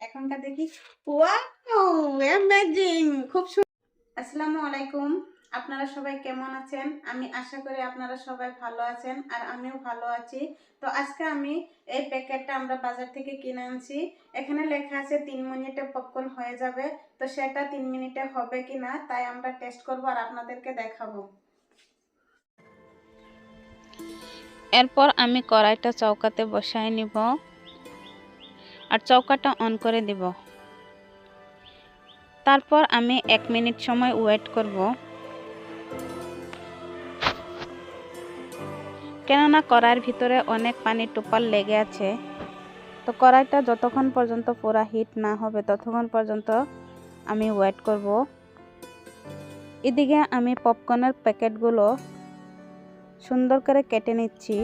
এখনকার দেখি wow amazing খুব আসসালামু আলাইকুম। আপনারা সবাই কেমন আছেন? আমি আশা করি আপনারা সবাই ভালো আছেন আর আমিও ভালো আছি। তো আজকে আমি এই প্যাকেটটা আমরা বাজার থেকে কিনে আনছি। এখানে লেখা আছে 3 মিনিটে পপকর্ন হয়ে যাবে। তো সেটা 3 মিনিটে হবে কিনা তাই আমরা টেস্ট করব আর আপনাদেরকে দেখাবো। এরপর আমি কড়াইটা চৌকাতে বসায় নিব আর চৌকাটা অন করে দিব। তারপর আমি 1 মিনিট সময় ওয়েট করব, কেননা কড়াইয়ের ভিতরে অনেক পানির টোপাল লেগে আছে। তো কড়াইটা যতক্ষণ পর্যন্ত পুরা হিট না হবে ততক্ষণ পর্যন্ত আমি ওয়েট করব। এদিকে আমি পপকর্নের প্যাকেটগুলো সুন্দর করে কেটে নিচ্ছি।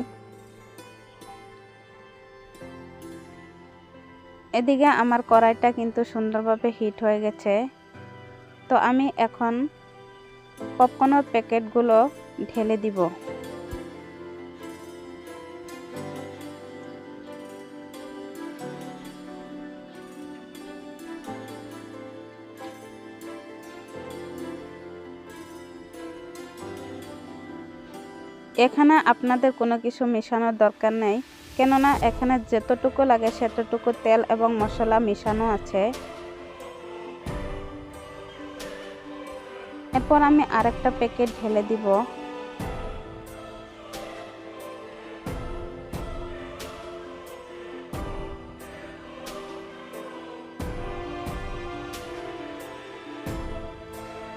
এদিকে আমার কড়াইটা কিন্তু সুন্দরভাবে হিট হয়ে গেছে। তো আমি এখন পপকর্নের প্যাকেটগুলো ঢেলে দিব। এখানে আপনাদের কোনো কিছু মেশানোর দরকার নেই, কেননা এখানে যতটুকু লাগে সেতটুকু তেল এবং মশলা মেশানো আছে। এরপর আমি আরেকটা প্যাকেট ঢেলে দিব।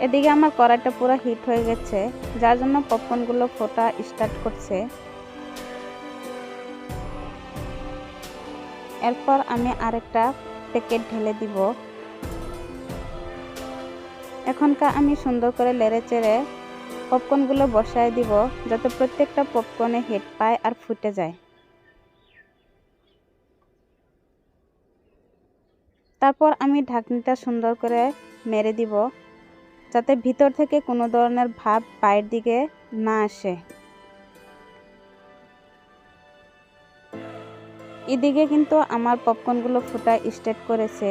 এদিকে আমার কড়াইটা পুরো হিট হয়ে গেছে, যার জন্য পপকর্নগুলো ফোটা স্টার্ট করছে। এরপর আমি আরেকটা প্যাকেট ঢেলে দিব। এখনকার আমি সুন্দর করে লেড়ে চেড়ে পপকর্নগুলো বসায় দিব, যাতে প্রত্যেকটা পপকর্নে হিট পায় আর ফুটে যায়। তারপর আমি ঢাকনিটা সুন্দর করে মেরে দিব, যাতে ভিতর থেকে কোনো ধরনের ভাপ বাইরের দিকে না আসে। এদিকে কিন্তু আমার পপকর্নগুলো ফুটা স্টার্ট করেছে।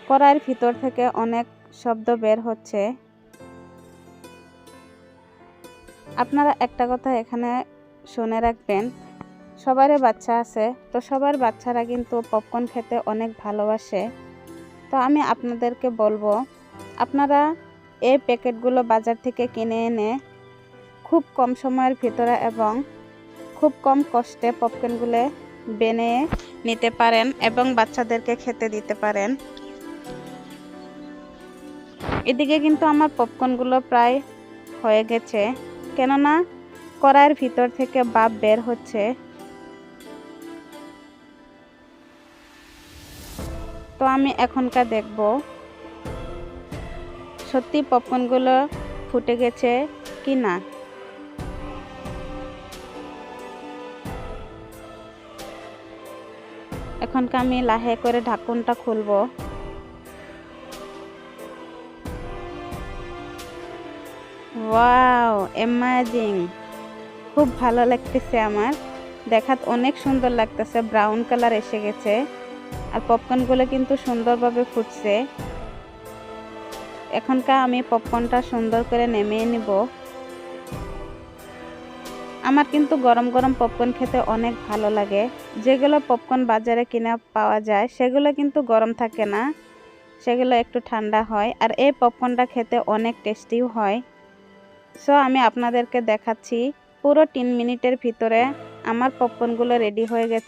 কড়াইয়ের ভিতর থেকে অনেক শব্দ বের হচ্ছে। আপনারা একটা কথা এখানে শুনে রাখবেন, সবারই বাচ্চা আছে, তো সবার বাচ্চারা কিন্তু পপকর্ন খেতে অনেক ভালোবাসে। তো আমি আপনাদেরকে বলবো, আপনারা এই প্যাকেটগুলো বাজার থেকে কিনে এনে খুব কম সময়ের ভিতরে এবং খুব কম কষ্টে পপকর্নগুলো বানিয়ে নিতে পারেন এবং বাচ্চাদেরকে খেতে দিতে পারেন। এদিকে কিন্তু আমার পপকর্নগুলো প্রায় হয়ে গেছে, কেননা কড়াইয়ের ভিতর থেকে ভাপ বের হচ্ছে। তো আমি এখনকার দেখব সত্যি পপকর্নগুলো ফুটে গেছে কি না। এখনকার আমি লাহে করে ঢাকনটা খুলব। ওয়াও অ্যামেজিং, খুব ভালো লাগতেছে আমার, দেখাত অনেক সুন্দর লাগতেছে। ব্রাউন কালার এসে গেছে আর পপকর্নগুলো কিন্তু সুন্দরভাবে ফুটছে। এখনকার আমি পপকর্নটা সুন্দর করে নামিয়ে নিব। আমার কিন্তু গরম গরম পপকর্ন খেতে অনেক ভালো লাগে। যেগুলো পপকর্ন বাজারে কিনে পাওয়া যায় সেগুলো কিন্তু গরম থাকে না, সেগুলো একটু ঠান্ডা হয়। আর এই পপকর্নটা খেতে অনেক টেস্টিও হয়। সো আমি আপনাদেরকে দেখাচ্ছি পুরো 3 মিনিটের ভিতরে আমার পপকর্নগুলো রেডি হয়ে গেছে।